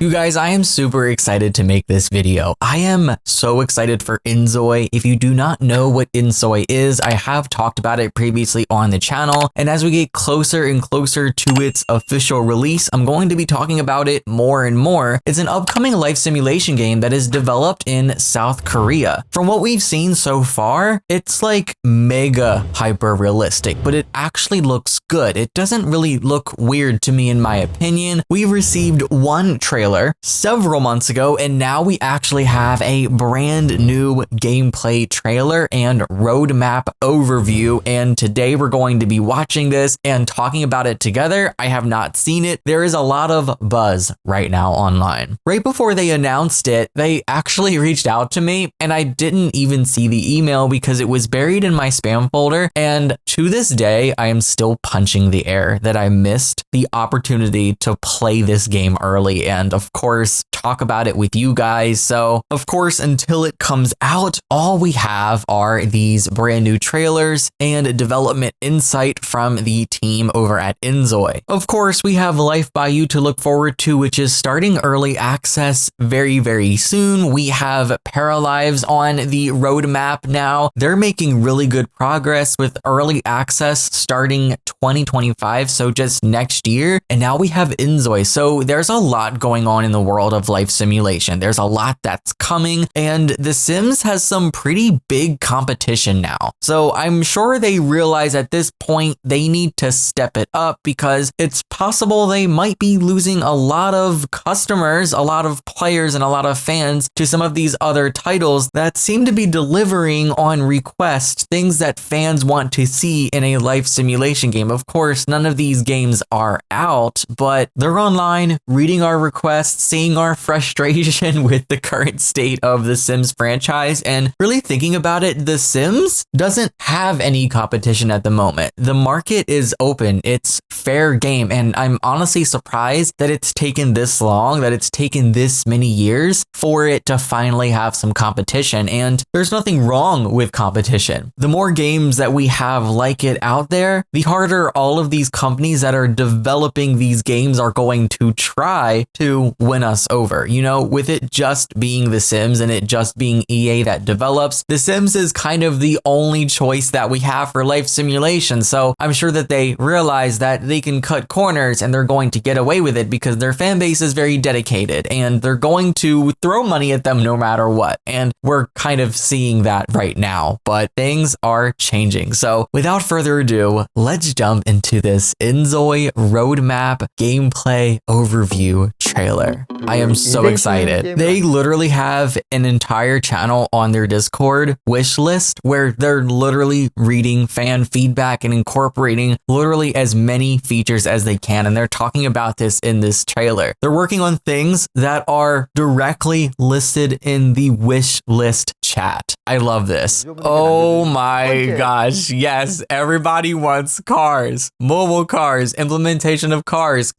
You guys, I am super excited to make this video. I am so excited for Inzoi. If you do not know what Inzoi is, I have talked about it previously on the channel, and as we get closer and closer to its official release, I'm going to be talking about it more and more. It's an upcoming life simulation game that is developed in South Korea. From what we've seen so far, it's like mega hyper realistic, but it actually looks good. It doesn't really look weird to me in my opinion. We received one trailer several months ago, and now we actually have a brand new gameplay trailer and roadmap overview, and today we're going to be watching this and talking about it together. I have not seen it. There is a lot of buzz right now online. Right before they announced it, they actually reached out to me, and I didn't even see the email because it was buried in my spam folder, and to this day I am still punching the air that I missed the opportunity to play this game early and of course talk about it with you guys. So of course, until it comes out, all we have are these brand new trailers and development insight from the team over at Inzoi. Of course, we have Life by You to look forward to, which is starting early access very soon. We have Paralives on the roadmap now. They're making really good progress with early access starting 2025, so just next year. And now we have Inzoi. So there's a lot going on in the world of life simulation. There's a lot that's coming, and The Sims has some pretty big competition now. So I'm sure they realize at this point they need to step it up because it's possible they might be losing a lot of customers, a lot of players, and a lot of fans to some of these other titles that seem to be delivering on request, things that fans want to see in a life simulation game. Of course, none of these games are out, but they're online, reading our requests, seeing our frustration with the current state of the Sims franchise, and really thinking about it, The Sims doesn't have any competition at the moment. The market is open, it's fair game, and I'm honestly surprised that it's taken this long, that it's taken this many years for it to finally have some competition, and there's nothing wrong with competition. The more games that we have like it out there, the harder all of these companies that are developing these games are going to try to win us over. You know, with it just being The Sims and it just being EA that develops, The Sims is kind of the only choice that we have for life simulation. So I'm sure that they realize that they can cut corners and they're going to get away with it because their fan base is very dedicated and they're going to throw money at them no matter what. And we're kind of seeing that right now, but things are changing. So without further ado, let's jump into this Inzoi roadmap gameplay overview trailer. I am so excited. They literally have an entire channel on their Discord wish list where they're literally reading fan feedback and incorporating literally as many features as they can. And they're talking about this in this trailer. They're working on things that are directly listed in the wish list chat. I love this. Oh my gosh. Yes, everybody wants cars, mobile cars, implementation of cars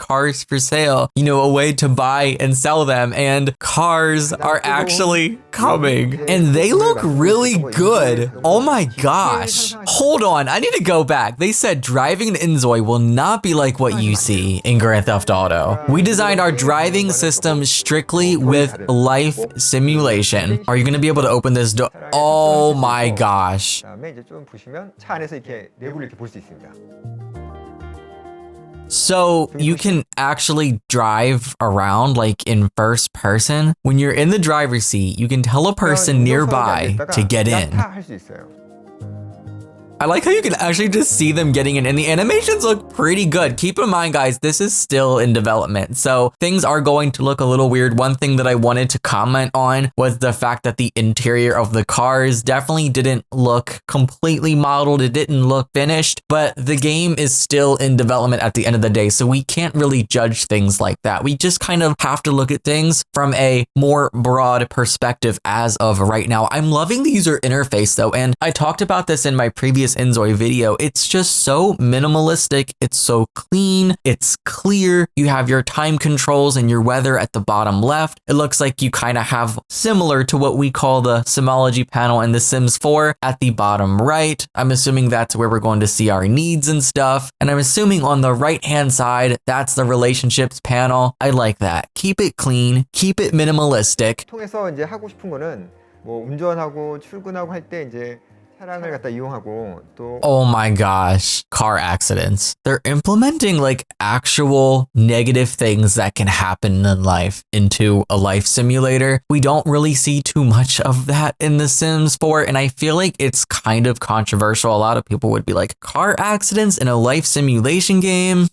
for sale, you know, a way to buy and sell them, and cars are actually coming and they look really good. Oh my gosh. Hold on, I need to go back. They said driving in Inzoi will not be like what you see in Grand Theft Auto. We designed our driving system strictly with life simulation. Are you gonna be able to open this door? Oh my gosh. So you can actually drive around like in first person. When you're in the driver's seat, you can tell a person nearby to get in. I like how you can actually just see them getting in, and the animations look pretty good. Keep in mind, guys, this is still in development, so things are going to look a little weird. One thing that I wanted to comment on was the fact that the interior of the cars definitely didn't look completely modeled. It didn't look finished, but the game is still in development at the end of the day, so we can't really judge things like that. We just kind of have to look at things from a more broad perspective as of right now. I'm loving the user interface though, and I talked about this in my previous previous Inzoi video, it's just so minimalistic, it's so clean, it's clear, you have your time controls and your weather at the bottom left. It looks like you kind of have similar to what we call the Simology panel in The Sims 4 at the bottom right. I'm assuming that's where we're going to see our needs and stuff. And I'm assuming on the right hand side, that's the relationships panel. I like that. Keep it clean, keep it minimalistic. 통해서 이제 하고 싶은 거는 뭐 운전하고 출근하고 할 때 이제 차량을 갖다 이용하고 또 Oh my gosh, car accidents. They're implementing like actual negative things that can happen in life into a life simulator. We don't really see too much of that in The Sims 4, and I feel like it's kind of controversial. A lot of people would be like, car accidents in a life simulation game?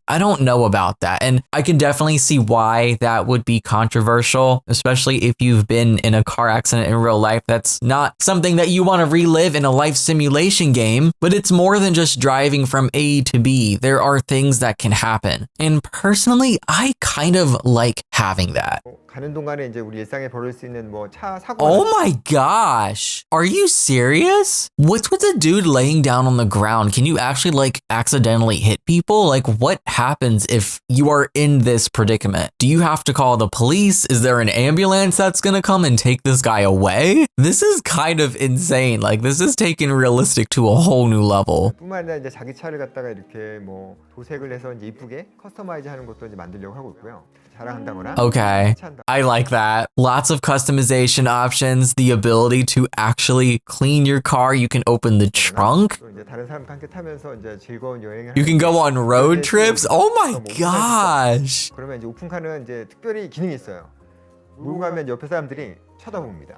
I don't know about that. And I can definitely see why that would be controversial, especially if you've been in a car accident in real life. That's not something that you want to relive in a life simulation game, but it's more than just driving from A to B. There are things that can happen. And personally, I kind of like having that. 가는 동안에 이제 우리 일상에 벌일 수 있는 뭐 차 사고. Oh my gosh. Are you serious? What's with the dude laying down on the ground? Can you actually like accidentally hit people? Like what happens if you are in this predicament? Do you have to call the police? Is there an ambulance that's gonna come and take this guy away? This is kind of insane. Like this is taken realistic to a whole new level. 뿐만 아니라 이제 자기 차를 갖다가 이렇게 뭐 도색을 해서 이제 이쁘게 커스터마이즈 하는 것도 이제 만들려고 하고 있고요. 자랑한다거나. Okay, I like that. Lots of customization options, the ability to actually clean your car. You can open the trunk. 또 이제 다른 사람과 함께 타면서 이제 즐거운 여행을 You can go on road trips. Oh my gosh. 그러면 이제 오픈카는 이제 특별히 기능이 있어요. 몰고 가면 옆에 사람들이 쳐다봅니다.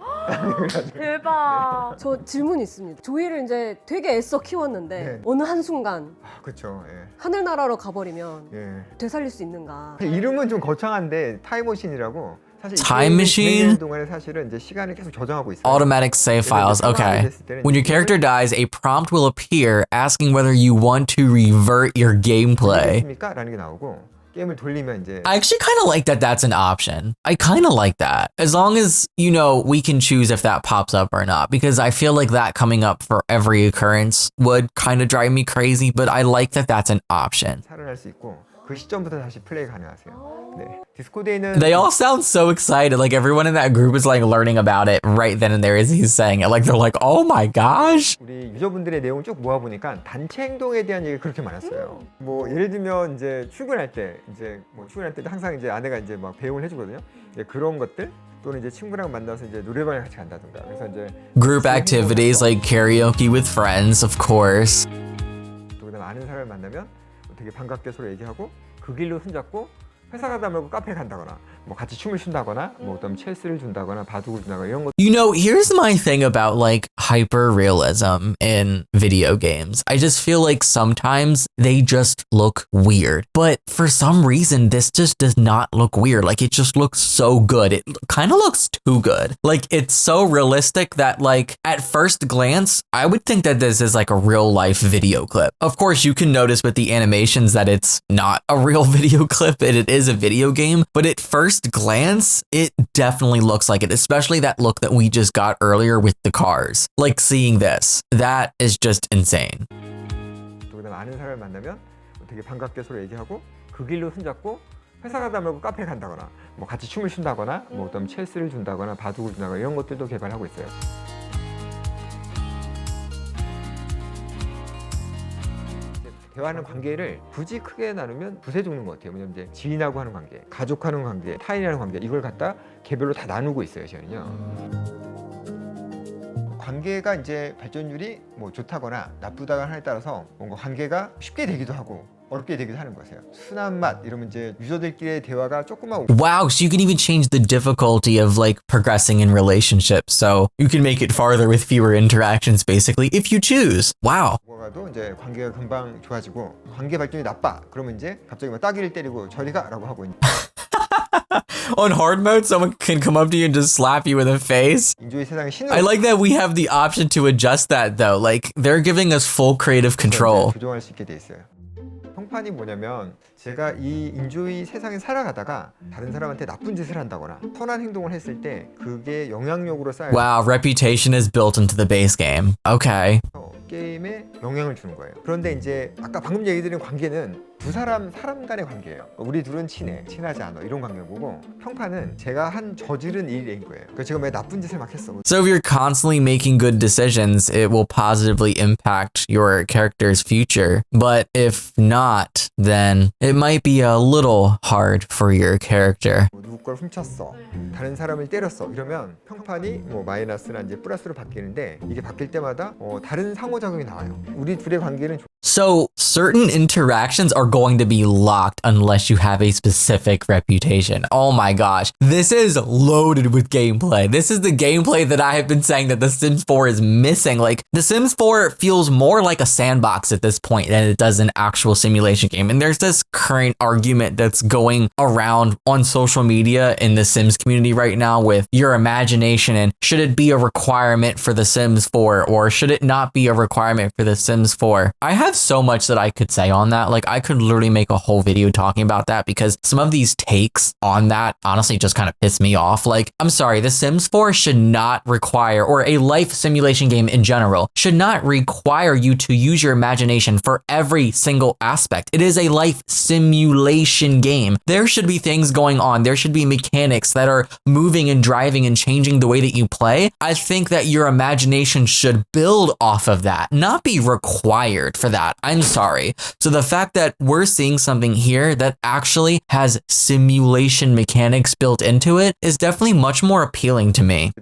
대박. 저 질문 있습니다. 조이를 이제 되게 애써 키웠는데 네. 어느 한순간 아, 그렇죠. 예. 하늘나라로 가버리면 예. 되살릴 수 있는가? 이름은 좀 거창한데 타임머신이라고. 사실 Time machine? 동안에 사실은 이제 시간을 계속 저장하고 있어요. Automatic save files. Okay. When your character dies, a prompt will appear asking whether you want to revert your gameplay. 라는 게 나오고 게임을 돌리면 이제 I actually kind of like that that's an option. I kind of like that. As long as, you know, we can choose if that pops up or not, because I feel like that coming up for every occurrence would kind of drive me crazy, but I like that that's an option. 살아날 수 있고 그 시점부터 다시 플레이 가능하세요. 네. 디스코드에는 They all sound so excited. Like everyone in that group is like learning about it right then and there as he's saying it. Like they're like, oh my gosh. 우리 유저분들의 내용을 쭉 모아보니까 단체 행동에 대한 얘기가 그렇게 많았어요. 뭐 예를 들면 이제 출근할 때 때도 항상 이제 아내가 이제 막 배웅을 해주거든요. 이제 그런 것들 또는 이제 친구랑 만나서 이제 노래방에 같이 간다든가. 그래서 이제 Group activities like karaoke with friends, of course. 또 그다음 아는 사람을 만나면 되게 반갑게 서로 얘기하고 그 길로 손잡고 회사 가다 말고 카페에 간다거나 뭐 같이 춤을 춘다거나 뭐 어떤 첼스를 준다거나 바둑을 준다거나 이런 것. You know, here's my thing about like hyper realism in video games. I just feel like sometimes they just look weird. But for some reason, this just does not look weird. Like it just looks so good. It kind of looks too good. Like it's so realistic that like at first glance, I would think that this is like a real life video clip. Of course, you can notice with the animations that it's not a real video clip and it is a video game. But at first glance, it definitely looks like it, especially that look that we just got earlier with the cars. Like seeing this, that is just insane. 또 그다음 아는 사람을 만나면 되게 반갑게 서로 얘기하고 그 길로 손잡고 회사 가다 말고 카페에 간다거나 뭐 같이 춤을 춘다거나 뭐 어떤 첼스를 준다거나 바둑을 준다거나 이런 것들도 개발하고 있어요. 대화하는 관계를 굳이 크게 나누면 두세 종류인 것 같아요. 왜냐면 이제 지인하고 하는 관계, 가족하는 관계, 타인이라는 관계 이걸 갖다 개별로 다 나누고 있어요. 저는요. 관계가 이제 발전율이 뭐 좋다거나 나쁘다거나 하에 따라서 뭔가 관계가 쉽게 되기도 하고 어렵게 되기도 하는 거세요. 순한 맛 이러면 이제 유저들끼리의 대화가 조금만. Wow, so you can even change the difficulty of like progressing in relationships. So you can make it farther with fewer interactions basically if you choose. Wow. 도 이제 관계가 금방 좋아지고 관계 발전이 나빠. 그러면 이제 갑자기 막 따귀를 때리고 저리 가라고 하고. On hard mode, someone can come up to you and just slap you in the face. 인조이 세상의 신호. I like that we have the option to adjust that though. Like they're giving us full creative control. 조정할 수 있게 돼 있어요. 평판이 뭐냐면 제가 이 인조이 세상에 살아가다가 다른 사람한테 나쁜 짓을 한다거나 선한 행동을 했을 때 그게 영향력으로 쌓여. Wow, reputation is built into the base game. Okay. 게임에 영향을 주는 거예요. 그런데 이제 아까 방금 얘기 드린 관계는 두 사람 간의 관계예요. 우리 둘은 친하지 않아 이런 관계고 평판은 제가 한 저지른 일인 거예요. 그래서 제가 왜 나쁜 짓을 막 했어. So if you're constantly making good decisions, it will positively impact your character's future. But if not, then it might be a little hard for your character. 누구 걸 훔쳤어, 다른 사람을 때렸어 이러면 평판이 뭐 마이너스나 이제 플러스로 바뀌는데 이게 바뀔 때마다 다른 상호작용이 나와요. 우리 둘의 관계는 So certain interactions are going to be locked unless you have a specific reputation. Oh my gosh. This is loaded with gameplay. This is the gameplay that I have been saying that The Sims 4 is missing. Like, The Sims 4 feels more like a sandbox at this point than it does an actual simulation game. And there's this current argument that's going around on social media in the Sims community right now with your imagination and should it be a requirement for The Sims 4 or should it not be a requirement for The Sims 4? I have so much that I could say on that. Like, I could literally make a whole video talking about that because some of these takes on that honestly just kind of piss me off. Like, I'm sorry, The Sims 4 should not require, or a life simulation game in general, should not require you to use your imagination for every single aspect. It is a life simulation game. There should be things going on. There should be mechanics that are moving and driving and changing the way that you play. I think that your imagination should build off of that, not be required for that. I'm sorry. So the fact that we're seeing something here that actually has simulation mechanics built into it is definitely much more appealing to me.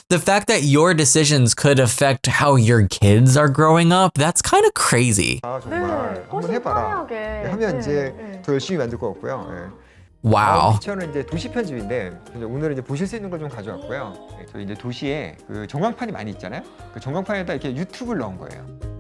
The fact that your decisions could affect how your kids are growing up, that's kind of crazy. 아 정말 한번 훨씬 해봐라. 편하게. 하면 이제 더 열심히 만들 것 같고요. Wow. 피처는 이제 도시 편집인데 오늘은 이제 보실 수 있는 걸 좀 가져왔고요. 저희 이제 도시에 그 전광판이 많이 있잖아요. 그 전광판에다 이렇게 유튜브를 넣은 거예요.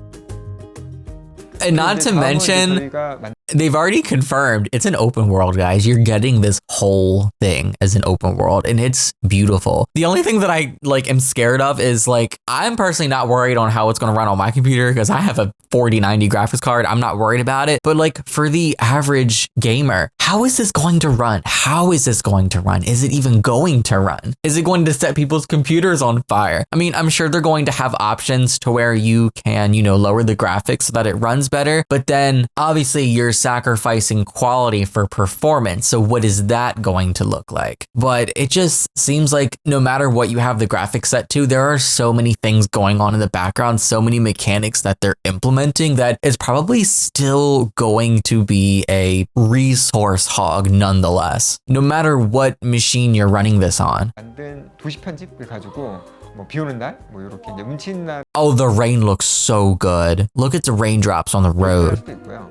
And not to mention, 저희가 they've already confirmed it's an open world, guys. You're getting this whole thing as an open world and it's beautiful. The only thing that I am scared of is I'm personally not worried on how it's going to run on my computer because I have a 4090 graphics card. I'm not worried about it. But for the average gamer, how is this going to run? How is this going to run? Is it even going to run? Is it going to set people's computers on fire? I mean, I'm sure they're going to have options to where you can, lower the graphics so that it runs better. But then obviously you're sacrificing quality for performance. So what is that going to look like? But it just seems like no matter what you have the graphics set to, there are so many things going on in the background, so many mechanics that they're implementing that is probably still going to be a resource hog nonetheless, no matter what machine you're running this on. 만든 도시 편집을 가지고 비 오는 날 이렇게 이제 운치 있는 날 Oh, the rain looks so good. Look at the raindrops on the 할 road. 수도 있고요.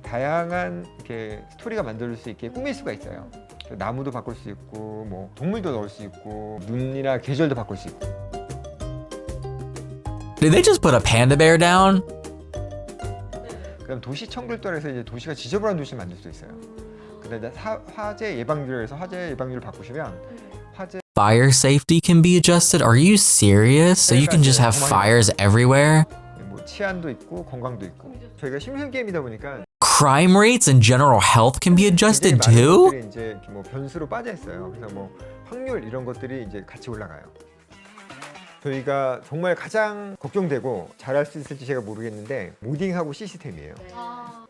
다양한 이렇게 스토리가 만들 수 있게 꾸밀 수가 있어요. 나무도 바꿀 수 있고 동물도 넣을 수 있고 눈이나 계절도 바꿀 수 있고. Did they just put a panda bear down? 그럼 도시 청결도에서 이제 도시가 지저분한 도시를 만들 수 있어요. 근데 화재 예방률에서 화재 예방률을 바꾸시면 화재 Fire safety can be adjusted? Are you serious? So you can just have fires everywhere? 치안도 있고 건강도 있고. 저희가 심리전 게임이다 보니까 Crime rates and general health can be adjusted too? 굉장히 많은 것들이 이제 변수로 빠져 있어요. 그래서 확률 이런 것들이 이제 같이 올라가요. 저희가 정말 가장 걱정되고 잘할 수 있을지 제가 모르겠는데 모딩하고 시스템이에요.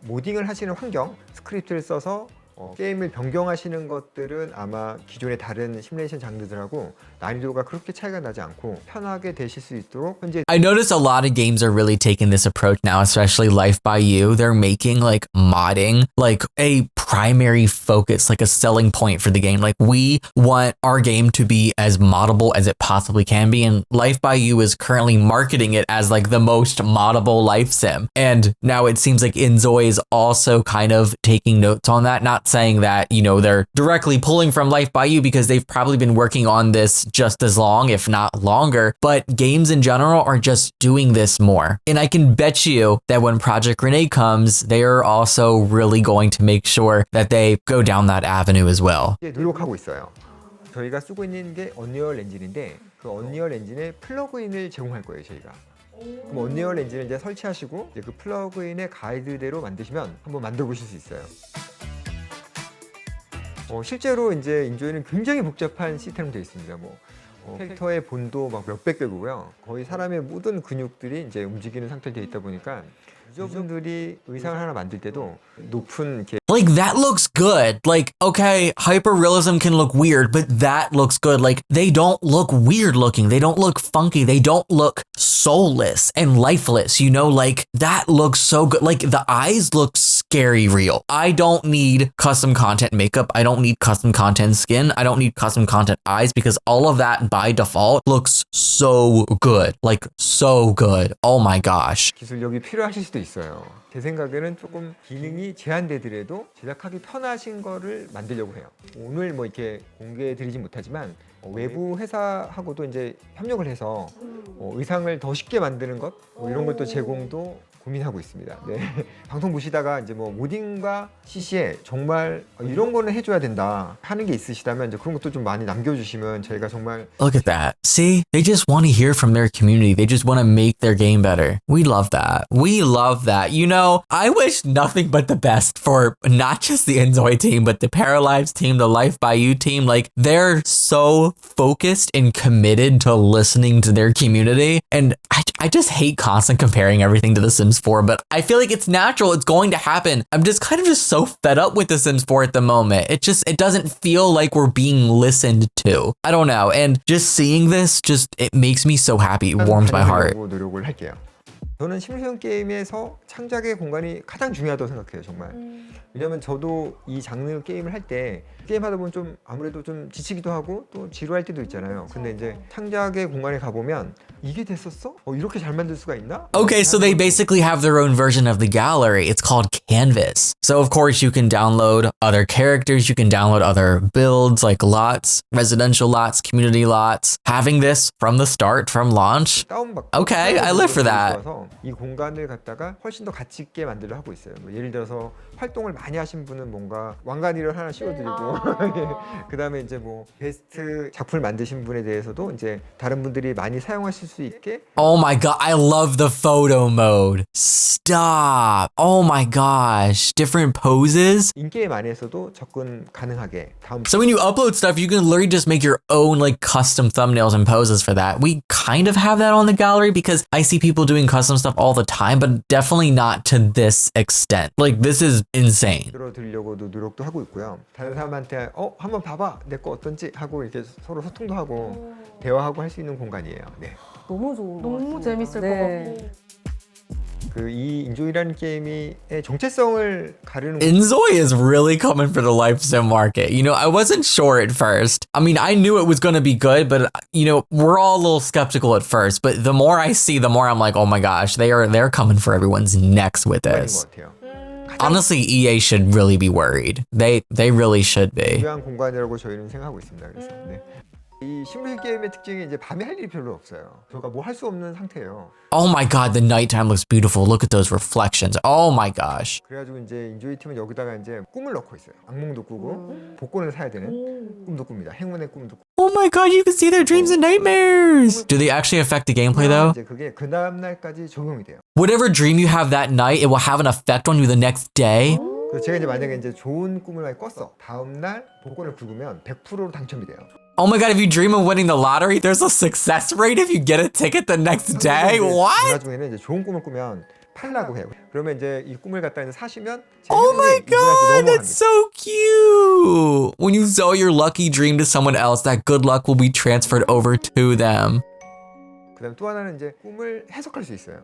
모딩을 하시는 환경, 스크립트를 써서 게임을 변경하시는 것들은 아마 기존의 다른 시뮬레이션 장르들하고 난이도가 그렇게 차이가 나지 않고 편하게 되실 수 있도록 현재 I noticed a lot of games are really taking this approach now, especially Life by You. They're making like modding like a primary focus, like a selling point for the game. Like we want our game to be as moddable as it possibly can be. And Life by You is currently marketing it as like the most moddable life sim. And now it seems like Inzoi is also kind of taking notes on that. Not saying that, you know, they're directly pulling from Life by You because they've probably been working on this just as long, if not longer. But games in general are just doing this more. And I can bet you that when Project Renee comes, they are also really going to make sure that they go down that avenue as well. 노력하고 있어요. 저희가 쓰고 있는 게 언리얼 엔진인데 그 언리얼 엔진의 플러그인을 제공할 거예요, 저희가. 그럼 언리얼 엔진을 이제 설치하시고 이제 그 플러그인의 가이드대로 만드시면 한번 만들어 보실 수 있어요. 실제로 이제 인조이는 굉장히 복잡한 시스템으로 되어 있습니다. 캐릭터의 본도 막 몇백 개고요. 거의 사람의 모든 근육들이 이제 움직이는 상태로 되어 있다 보니까 유저분들이 의상을 하나 만들 때도 높은 이렇게 Like that looks good. Like, okay, hyperrealism can look weird, but that looks good. Like they don't look weird looking. They don't look funky. They don't look soulless and lifeless. You know, like that looks so good. Like the eyes look scary real. I don't need custom content makeup. I don't need custom content skin. I don't need custom content eyes because all of that by default looks so good. Like so good. Oh my gosh. 기술력이 필요하실 수도 있어요. 제 생각에는 조금 기능이 제한되더라도 제작하기 편하신 거를 만들려고 해요. 오늘 뭐 이렇게 공개해 드리진 못하지만 외부 회사하고도 이제 협력을 해서 의상을 더 쉽게 만드는 것 이런 것도 제공도 고민하고 있습니다. 네. 방송 보시다가 이제 뭐 모딩과 CC에 정말 이런 거는 해줘야 된다 하는 게 있으시다면 이제 그런 것도 좀 많이 남겨주시면 저희가 정말 Look at that. See, they just want to hear from their community. They just want to make their game better. We love that. We love that. You know, I wish nothing but the best for not just the Inzoi team, but the Paralives team, the Life by You team. Like, they're so focused and committed to listening to their community. And I just hate constant comparing everything to The Sims 4, but I feel like it's natural. It's going to happen. I'm just kind of just so fed up with The Sims 4 at the moment. It doesn't feel like we're being listened to. I don't know. And just seeing this, it makes me so happy. It warms my heart. 노력을 할게요. 저는 시뮬레이션 게임에서 창작의 공간이 가장 중요하다고 생각해요, 정말. 왜냐면 저도 이 장르 게임을 할 때 게임 하다 보면 좀 아무래도 좀 지치기도 하고 또 지루할 때도 있잖아요. 근데 이제 창작의 공간에 가보면 이게 됐었어? 이렇게 잘 만들 수가 있나? Okay, so they basically have their own version of the gallery. It's called Canvas. So of course you can download other characters, you can download other builds like lots, residential lots, community lots. Having this from the start, from launch. Okay, I live for that. 이 공간을 갖다가 훨씬 더 가치 있게 만들려 하고 있어요. 예를 들어서 활동을 많이 하신 분은 뭔가 왕관이를 하나 씌워드리고 그 다음에 이제 뭐 베스트 작품을 만드신 분에 대해서도 이제 다른 분들이 많이 사용하실 수 있게. Oh my god, I love the photo mode. Stop. Oh my gosh. Different poses. 인게임 안에서도 접근 가능하게. So when you upload stuff, you can literally just make your own like custom thumbnails and poses for that. We kind of have that on the gallery because I see people doing custom stuff all the time, but definitely not to this extent. Like this is insane. 들어드리려고도 노력도 하고 있고요. 다른 사람한테 한번 봐봐 내 거 어떤지 하고 이렇게 서로 소통도 하고 대화하고 할 수 있는 공간이에요. 네. 너무 좋은 것 너무 같습니다. 재밌을 것 같고. 이 인조이라는 게임이 정체성을 가르는 Inzoi is really coming for the life sim market. You know, I wasn't sure at first. I mean, I knew it was going to be good, but you know, we're all a little skeptical at first. But the more I see, the more I'm like, oh my gosh, they're coming for everyone's necks with this. 것 같아요. Honestly, EA should really be worried. They really should be. 중요한 공간이라고 저희는 생각하고 있습니다. 그래서 네. 이 시뮬레이션 게임의 특징이 이제 밤에 할 일이 별로 없어요. 저희가 뭐 할 수 없는 상태예요. Oh my god, the nighttime looks beautiful. Look at those reflections. Oh my gosh. 그래가지고 이제 인조이 팀은 여기다가 이제 꿈을 넣고 있어요. 악몽도 꾸고 복권을 사야 되는 꿈도 꿉니다. 행운의 꿈도 꾸고. Oh my god, you can see their dreams and nightmares. Do they actually affect the gameplay though? 이제 그게 그 다음 날까지 적용이 돼요. Whatever dream you have that night, it will have an effect on you the next day. 그래서 제가 이제 만약에 이제 좋은 꿈을 많이 꿨어. 다음 날 복권을 긁으면 100%로 당첨이 돼요. Oh my god, if you dream of winning the lottery, there's a success rate if you get a ticket the next day? 문화 What? 중에는 이제 좋은 꿈을 꾸면 팔라고 해요. 그러면 이제 이 꿈을 갖다 이제 사시면 Oh my god, 넘어갑니다. that's so cute! When you sell your lucky dream to someone else, that good luck will be transferred over to them. 그다음 또 하나는 이제 꿈을 해석할 수 있어요.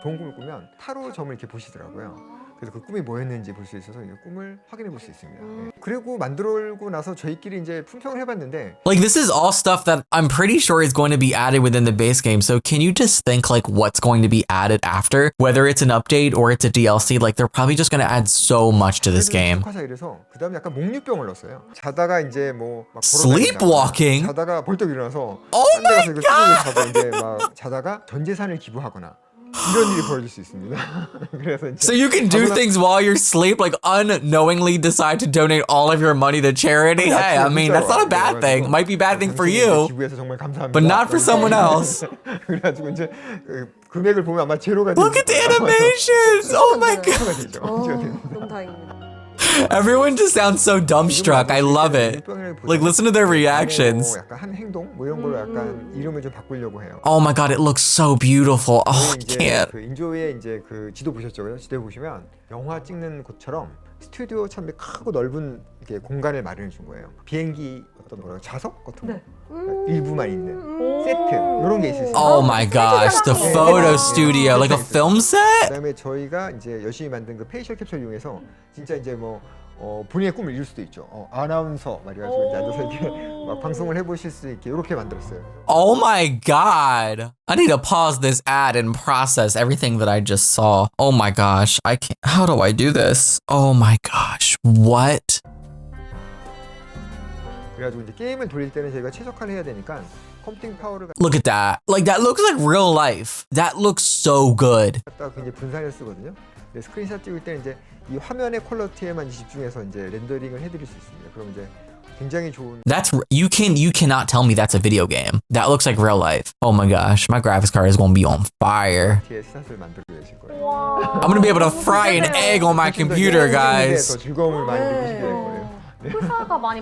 좋은 꿈을 꾸면 타로 점을 이렇게 보시더라고요. 그래서 그 꿈이 뭐였는지 볼 수 있어서 이 꿈을 확인해 볼 수 있습니다. 네. 그리고 만들고 나서 저희끼리 이제 품평을 해봤는데 Like, this is all stuff that I'm pretty sure is going to be added within the base game. So can you just think like what's going to be added after? Whether it's an update or it's a DLC, like they're probably just going to add so much to this game. 이래서 그다음에 약간 목류병을 넣었어요. 자다가 이제 뭐 막 Sleepwalking? 자다가 벌떡 일어나서 Oh my 딴데 가서 이거 이제 막 자다가 전 재산을 기부하거나 이런 일이 벌어질 수 있습니다. 그래서 이제 So you can do things while you're asleep, like unknowingly decide to donate all of your money to charity. Hey, I mean, that's not a bad thing. Might be a bad thing for you, 기부해서 정말 감사합니다. but not for someone else. 그래가지고 이제 금액을 보면 아마 제로가 Look at the animations! Oh my god! 너무 다행입니다. Everyone just sounds so dumbstruck. I love it. Like, listen to their reactions. 약간 한 행동 뭐 이런 걸로 약간 이름을 좀 바꾸려고 해요. Oh my god, it looks so beautiful. Oh, I 이제 can't. 그 인조이의 이제 그 지도 보셨죠? 지도에 보시면 영화 찍는 곳처럼 스튜디오처럼 크고 넓은 이렇게 공간을 마련해 준 거예요. 비행기 어떤 뭐라고 좌석 같은 거 일부만 있는 세트 이런 게 있을 수 있어요. Oh my gosh, the photo studio, like a film set? 그다음에 저희가 이제 열심히 만든 그 페이셜 캡처를 이용해서 진짜 이제 뭐 본인의 꿈을 이룰 수도 있죠. 아나운서 말이가지고 이제 앉아서 이렇게 막 방송을 해보실 수 있게 이렇게 만들었어요. Oh my god. I need to pause this ad and process everything that I just saw. Oh my gosh, I can't. How do I do this? Oh my gosh, what? 그래가지고 이제 게임을 돌릴 때는 저희가 최적화를 해야 되니까 컴퓨팅 파워를 Look at that. Like, that looks like real life. That looks so good. 갖다가 굉장히 분산해서 쓰거든요. 스크린샷 찍을 때는 이제 이 화면의 퀄리티에만 집중해서 이제 렌더링을 해드릴 수 있습니다. 그럼 이제 굉장히 좋은. You cannot tell me that's a video game. That looks like real life. Oh my gosh, my graphics card is gonna be on fire. 샷을 만들어 내실 거예요. I'm gonna be able to fry an egg on my computer, guys. 더 즐거움을 많이 느끼시게 될 거예요.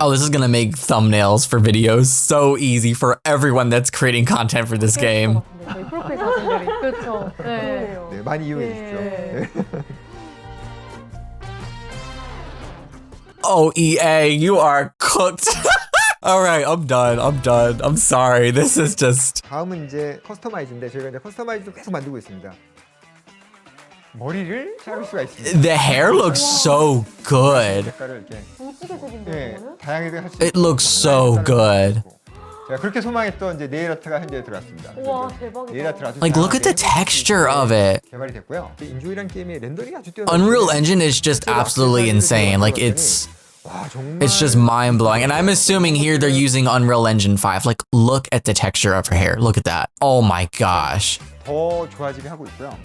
Oh, this is gonna make thumbnails for videos so easy for everyone that's creating content for this game. 프로필 사진들이 그렇죠. 네. 네, 많이 이용해 주십시오. 네. Oh, EA, you are cooked. All right, I'm done. I'm sorry. This is just. 다음은 이제 커스터마이즈인데 저희가 이제 커스터마이즈도 계속 만들고 있습니다. 머리를 자를 수가 있습니다. The hair looks so good. 색깔을 이렇게 무지개색인데 네, 이거는? 다양하게 할 수 It looks so good. 제가 그렇게 소망했던 이제 네일 아트가 현재 들어왔습니다. 우와 그래서 대박이다. 네일 아트를 아주 Like, look at the texture of it. 개발이 됐고요. 인조이란 게임의 렌더링이 아주 뛰어나요. Unreal Engine is just absolutely insane. Like, 와, 정말 it's just mind blowing. And I'm assuming here they're using Unreal Engine 5. Like, look at the texture of her hair. Look at that. Oh my gosh. 더 좋아지게 하고 있고요.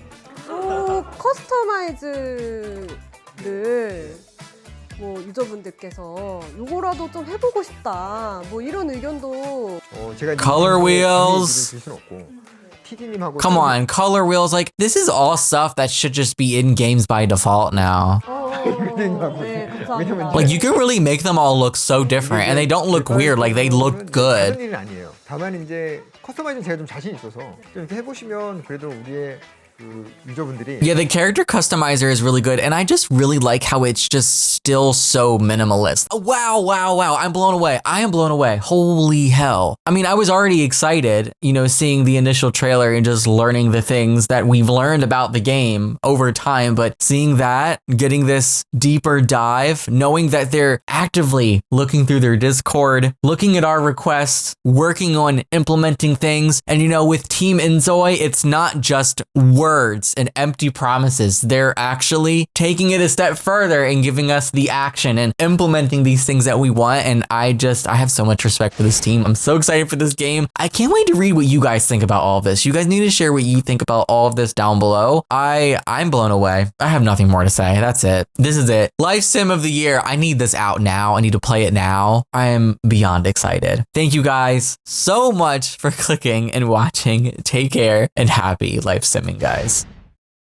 또 커스터마이즈를 뭐 유저분들께서 요거라도 좀 해보고 싶다 뭐 이런 의견도 제가 이제 Color wheels. 줄 수는 없고 TD님하고 Come on, color wheels. Like, this is all stuff that should just be in games by default now. 네, 감사합니다. Like, you can really make them all look so different, and they don't look weird. Like, they look good. 그런 일은 아니에요. 다만 이제 커스터마이즈는 제가 좀 자신 있어서 좀 이렇게 해보시면 그래도 우리의 그 유저분들이 Yeah, the character customizer is really good, and I just really like how it's just still so minimalist. Wow, I'm blown away. I am blown away. Holy hell. I mean, I was already excited, you know, seeing the initial trailer and just learning the things that we've learned about the game over time, but seeing that, getting this deeper dive, knowing that they're actively looking through their Discord, looking at our requests, working on implementing things, and you know, with Team Inzoi, it's not just words and empty promises. They're actually taking it a step further and giving us the action and implementing these things that we want. And I have so much respect for this team. I'm so excited for this game. I can't wait to read what you guys think about all of this. You guys need to share what you think about all of this down below. I'm blown away. I have nothing more to say. That's it. This is it. Life Sim of the Year. I need this out now. I need to play it now. I am beyond excited. Thank you guys so much for clicking and watching. Take care and happy life simming, guys.